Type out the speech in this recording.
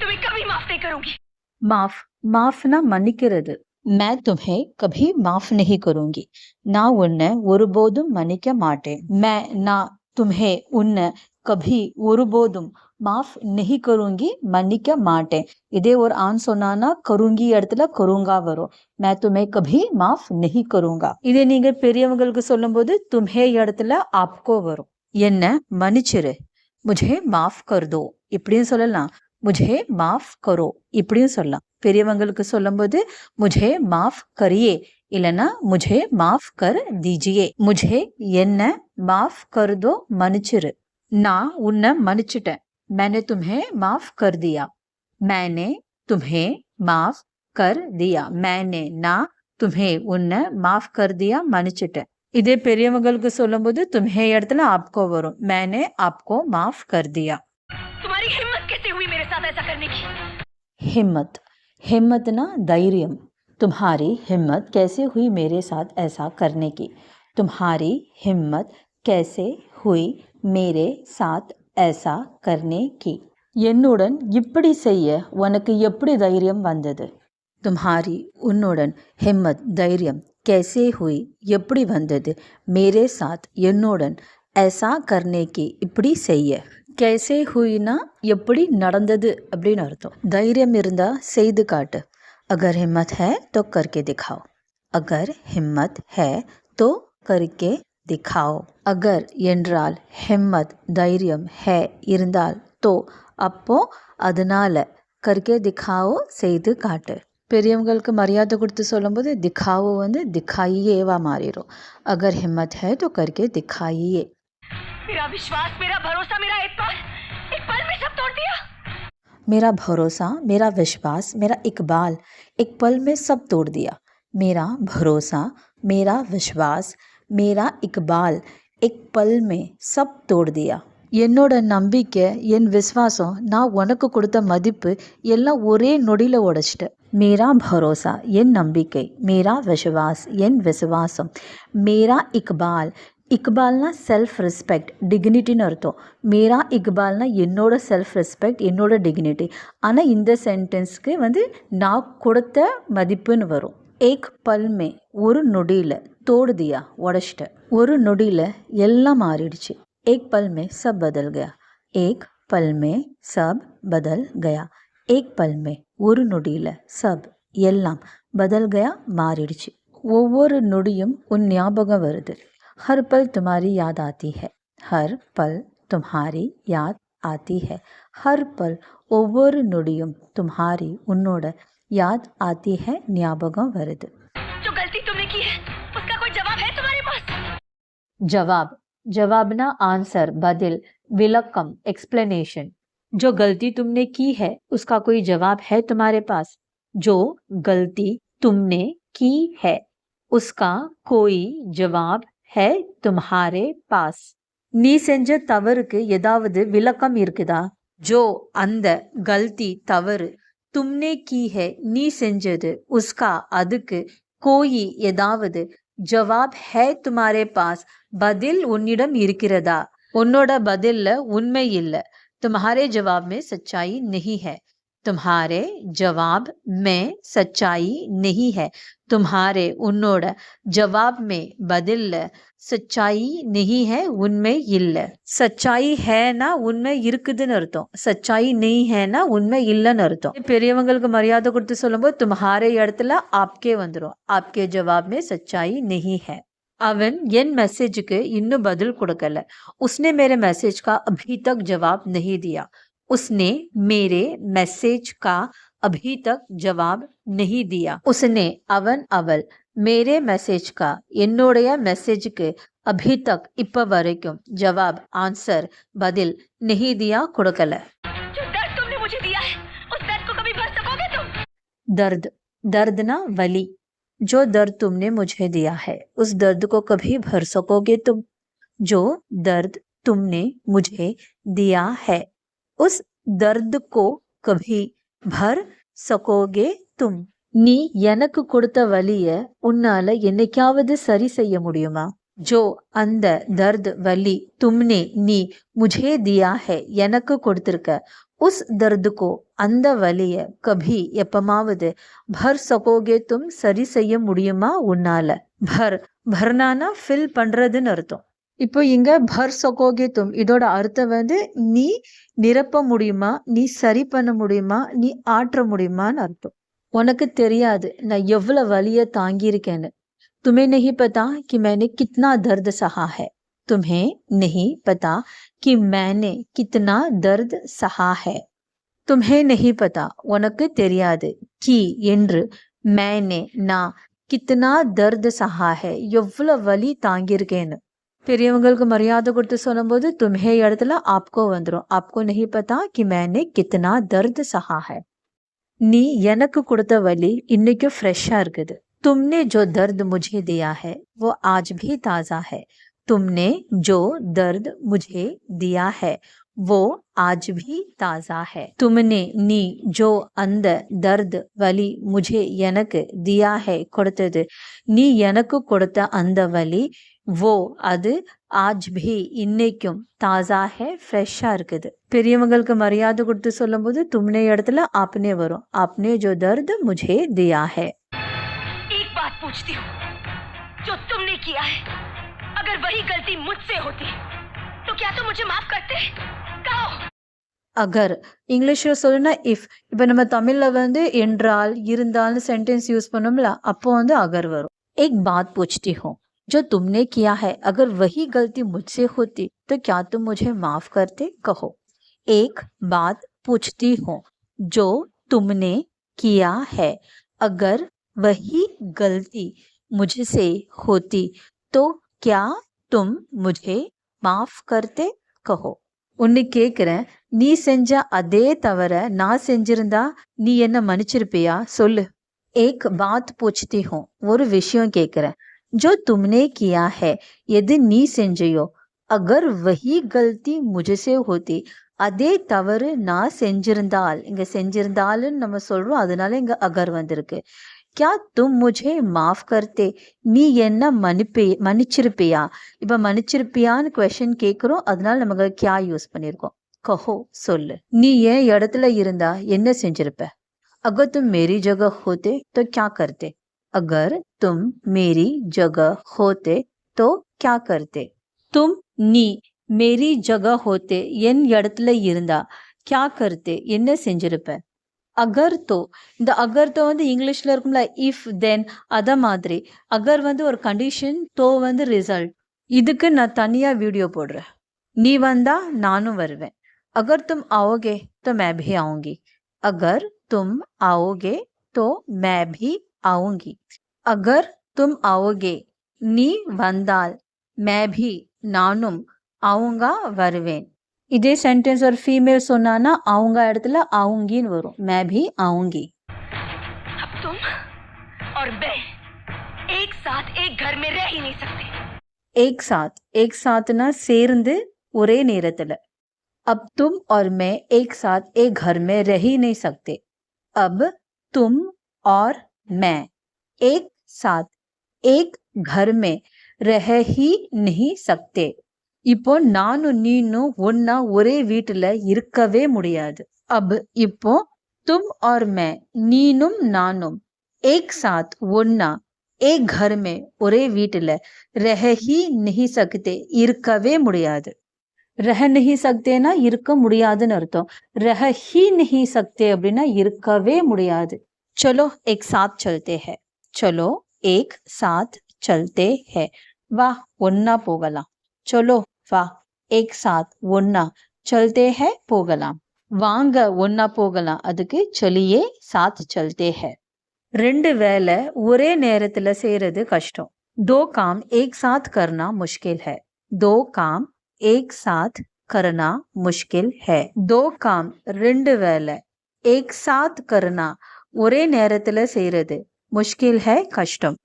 तुम्हें कभी माफ नहीं करूंगी। माफ மாஃப்னா மன்னிக்கிறது. मैं तुम्हें कभी माफ नहीं करूंगी. நான் உன்னை ஒருபோதும் மன்னிக்க மாட்டேன். நான் तुम्हें உன்னை कभी ஒருபோதும் மாஃப் नहीं करूंगी மன்னிக்க மாட்டேன். இதே ஒரு ஆண் சொன்னானா கருங்கி இடத்துல கருங்கா வரும். मैं तुम्हें कभी माफ नहीं करूंगा. இதே நீங்க பெரியவங்களுக்கு சொல்லும்போது तुम्हें இடத்துல आपको வரும். என்ன மன்னிச்சிரு, मुझे माफ कर दो இப்படியும் சொல்லலாம். मुझे माफ करो இப்படியும் சொல்லலாம். பெரியவங்களுக்கு சொல்லும்போது मुझे माफ करिए இல்லனா मुझे माफ कर दीजिए. मुझे என்ன माफ कर दो மன்னிச்சிரு. நான் உன்னை மன்னிச்சிட்டேன். मैंने तुम्हें माफ कर दिया. मैंने तुम्हें माफ कर दिया. मैंने நான் तुम्हें உன்னை माफ कर दिया மன்னிச்சிட்டேன். இதே பெரியவங்களுக்கு சொல்லும்போது तुम्हें இடத்துல आपको வரும். मैंने आपको माफ कर दिया. तुम्हारी हिम्मत कैसे हुई मेरे साथ ऐसा करने की? हिम्मत, हिम्मतना धैर्यम. तुम्हारी हिम्मत कैसे हुई मेरे साथ ऐसा करने की. तुम्हारी हिम्मत कैसे हुई मेरे साथ ऐसा करने की. என்னுடன் இப்படி செய்ய உனக்கு எப்படி தைரியம் வந்தது. तुम्हारी உன்னுடன் हिम्मत தைரியம் कैसे हुई எப்படி வந்தது मेरे साथ என்னுடன் ऐसा करने की இப்படி செய்ய. कैसे हुईனா எப்படி நடந்தது அப்படின்னு அர்த்தம். தைரியம் இருந்தா செய்து காட்டு. अगर हिम्मत है तो करके दिखाओ. अगर हिम्मत है तो करके दिखाओ. अगर என்றால் हिम्मत தைரியம் है இருந்தால் तो அப்போ அதனால करके दिखाओ செய்து காட்டு. பெரியவங்களுக்கு மரியாதை கொடுத்து சொல்லும்போது दिखाओ வந்து दिखाइएवा மாறிடும். अगर हिम्मत है तो करके दिखाइए. मेरा विश्वास, मेरा भरोसा, मेरा एक पल में सब तोड़ दिया. मेरा भरोसा, मेरा विश्वास, मेरा इकबाल एक पल में सब तोड़ दिया. मेरा भरोसा, मेरा विश्वास, मेरा इकबाल एक पल में सब तोड़ दिया. என்னோட நம்பிக்கை, என் விசுவாசம், நான் உனக்கு கொடுத்த மதிப்பு எல்லாம் ஒரே நொடியில் உடைச்சிட்டேன். मेरा भरोसा என் நம்பிக்கை, मेरा विश्वास என் விசுவாசம், मेरा इकबाल இக்பால்னா செல்ஃப் ரெஸ்பெக்ட், டிக்னிட்டின்னு அர்த்தம். மேரா இக்பால்னா என்னோட செல்ஃப் ரெஸ்பெக்ட், என்னோட டிக்னிட்டி. ஆனால் இந்த சென்டென்ஸ்க்கு வந்து நான் கொடுத்த மதிப்புன்னு வரும். ஏக் பல்மே ஒரு நொடியில், தோடு தியா உடச்சிட்டேன். ஒரு நொடியில் எல்லாம் மாறிடுச்சு. ஏக் பல்மே சப் பதல் கயா. ஏக் பல்மே சப் பதல் கயா. ஏக் பல்மே ஒரு நொடியில், சப் எல்லாம், பதல் கயா மாறிடுச்சு. ஒவ்வொரு நொடியும் உன் ஞாபகம் வருது. हर पल तुम्हारी याद आती है. हर पल तुम्हारी याद आती है. हर पल ஒவ்வொரு நொடியும் तुम्हारी உன்னோட याद आती है ஞாபகம் வருது. जो गलती तुमने की है उसका कोई जवाब है तुम्हारे पास? जवाब, जवाबना आंसर, பதில், विलक्कम एक्सप्लेनेशन. जो गलती तुमने की है उसका कोई जवाब है तुम्हारे पास. जो गलती तुमने की है उसका कोई जवाब है तुम्हारे पास. நீ செஞ்ச தவறுக்கு ஏதாவது விளக்கம் இருக்குதா. ஜோ அந்த கல்தி தவறு, தும்னே கீ ஹே நீ செஞ்சது, உஸ்கா அதுக்கு, கோயி ஏதாவது, ஜவாப் ஹே துமாரே பாஸ் பதில் உன்னிடம் இருக்கிறதா. உன்னோட பதில்ல உண்மை இல்லை. तुम्हारे जवाब में सच्चाई नहीं है. तुम्हारे जवाब में सच्चाई नहीं है. तुम्हारे उन्नोड जवाब में बदिल सच्चाई नहीं है, उनमें इल्ल. सच्चाई है ना उनमें இருக்குதுன்னு அர்த்தம். सच्चाई नहीं है ना उनमें இல்லன்னு அர்த்தம். பெரியவங்களுக்கு மரியாதை கொடுத்து சொல்லும்போது तुम्हारे இடத்துல आपके வந்துரும். आपके जवाब में सच्चाई नहीं है. அவன் என் மெசேஜுக்கு இன்னும் பதில் கொடுக்கல. उसने मेरे मैसेज का अभी तक जवाब नहीं दिया. उसने मेरे मैसेज का अभी तक जवाब नहीं दिया. उसने அவன் அவள் मेरे मैसेज का என்னுடைய மெசேஜுக்கு अभी तक இப்ப வரைக்கும் जवाब आंसर பதில் नहीं दिया கொடுக்கல. जो दर्द तुमने मुझे दिया है उस दर्द को कभी भर सकोगे तुम? दर्द, दर्दना वली. जो दर्द तुमने मुझे दिया है उस दर्द को कभी भर सकोगे तुम. जो दर्द तुमने मुझे दिया है उस दर्द को कभी भर सकोगे तुम. நீ எனக்கு கொடுத்த வலிய உன்னால என்னைக்காவது சரி செய்ய முடியுமா. जो அந்த दर्द வலி तुमने நீ मुझे दिया है எனக்கு கொடுத்திருக்க उस दर्द को அந்த வலிய கபி எப்பமாவது भर सकोगे तुम சரி செய்ய முடியுமா உன்னால भर भरनाना fill பண்றதுன்னு அர்த்தம். இப்போ இங்க भर सकोगे तुम இதோட அர்த்தம் வந்து நீ நிரப்ப முடியுமா, நீ சரி பண்ண முடியுமா, நீ ஆற்ற முடியுமான்னு அர்த்தம். உனக்கு தெரியாது நான் எவ்வளவு வலிய தாங்கி இருக்கேன்னு. तुम्हें नहीं पता कि मैंने कितना दर्द सहा है. तुम्हें नहीं पता कि मैंने कितना दर्द सहा है. तुम्हें नहीं पता உனக்கு தெரியாது कि என்று मैंने நான் कितना दर्द सहा है எவ்வளவு வலி தாங்கியிருக்கேன்னு. பெரியவங்களுக்கு மரியாதை கொடுத்து சொல்லும்போது तुम्हें இடத்துல आपको வந்துரும். आपको नहीं पता कि मैंने कितना दर्द सहा है. நீ எனக்கு கொடுத்த வலி இன்னைக்கு ஃப்ரெஷ்ஷா இருக்குது. तुमने जो दर्द मुझे दिया है वो आज भी ताज़ा है. तुमने जो दर्द मुझे दिया है वो आज भी ताज़ा है. तुमने நீ जो அந்த दर्द வலி मुझे எனக்கு दिया है கொடுத்தது. நீ எனக்கு கொடுத்த அந்த வலி वो அது आज भी இன்னைக்கும் ताज़ा है ஃப்ரெஷ்ஷா இருக்குது. பெரியவங்களுக்கு மரியாதை கொடுத்து சொல்லும்போது तुमने இடத்துல आपने வரும். आपने जो दर्द मुझे दिया है. बात पूछती हूँ, जो तुमने किया है अगर वही गलती मुझसे होती तो क्या तुम मुझे माफ करते? कहो. अगर இங்கிலீஷ்ல சொல்லணும்னா இஃப். இப்போ நம்ம தமிழ்ல வந்து என்றால் இருந்தால்னு சென்டென்ஸ் யூஸ் பண்ணோம்ல, அப்போ வந்து अगर வரும். एक बात पूछती हूँ, जो तुमने किया है अगर वही गलती मुझसे होती तो क्या तुम मुझे माफ करते? कहो. एक बात पूछती हूँ, जो तुमने किया है अगर वही गलती मुझसे होती तो क्या तुम मुझे माफ करते? कहो. உன்னை கேட்கிறேன், நீ செஞ்ச அதே தவிர நான் செஞ்சிருந்தா நீ என்ன மன்னிச்சிருப்பியா சொல்லு. एक बात पूछती हूँ, ஒரு விஷயம் கேட்கிறேன். जो तुमने किया है எது நீ செஞ்சியோ अगर वही गलती मुझसे होती அதே தவறு நான் செஞ்சிருந்தால், இங்க செஞ்சிருந்தால்னு நம்ம சொல்றோம், அதனால இங்க அகர் வந்திருக்கு. क्या तुम मुझे माफ करते? நீ என்ன மன்னிச்சிருப்பியா? இப்ப மன்னிச்சிருப்பியான்னு क्वेश्चन கேட்கிறோம், அதனால நமக்கு क्या யூஸ் பண்ணிருக்கோம். कहो சொல்லு. நீ என் இடத்துல இருந்தா என்ன செஞ்சிருப்ப? अगर तुम मेरी जगह होते तो क्या करते? अगर तुम मेरी जगह होते तो क्या करते? तुम நீ मेरी जगह होते என் இடத்துல இருந்தா क्या करते என்ன செஞ்சிருப்ப? अगर तो இந்த अगर तो வந்து இங்கிலீஷ்ல இருக்கும்ல இஃப் தென் அத மாதிரி. அகர் வந்து ஒரு கண்டிஷன், தோ வந்து ரிசல்ட். இதுக்கு நான் தனியா வீடியோ போடுறேன். நீ வந்தா நானும் வருவேன். अगर तुम आओगे तो मैं भी आऊंगी. अगर तुम आओगे तो मैं भी आऊंगी. अगर तुम आओगे நீ வந்தால் मैं भी நானும் आऊंगा வருவேன். இதே சென்டென்ஸ் ஒரு ஃபீமேல் சொன்னானா அவங்க இடத்துல आऊंगीன்னு வரும். मैं भी आऊंगी. अब तुम और मैं एक साथ एक घर में रह ही नहीं सकते. एक साथ, एक साथना சேர்ந்து ஒரே நேரத்துல. अब तुम और मैं एक साथ एक घर में रह ही नहीं सकते. अब तुम और मैं एक साथ एक घर में रह ही नहीं सकते. இப்போ நானும் நீனும் ஒன்னா ஒரே வீட்டுல இருக்கவே முடியாது. अब இப்போ तुम और मैं நீனும் நானும் एक साथ ஒன்னா एक घर में ஒரே வீட்டுல रह ही नहीं सकते இருக்கவே முடியாது. रह नहीं सकतेனா இருக்க முடியாதுன்னு அர்த்தம். रह ही नहीं सकते அப்படின்னா இருக்கவே முடியாது. चलो एक साथ चलते हैं. चलो एक साथ चलते हैं. வா ஒன்னா போகலாம். चलो வா एक साथ ஒன்னா चलते हैं போகலாம். வாங்க ஒன்னா போகலாம், அதுக்கு चलिए साथ चलते हैं. ரெண்டு வேலை ஒரே நேரத்துல செய்யறது கஷ்டம். दो काम एक साथ करना मुश्किल है. दो काम एक साथ करना मुश्किल है. दो काम ரெண்டு வேலை एक साथ करना ஒரே நேரத்துல செய்யறது मुश्किल है கஷ்டம்.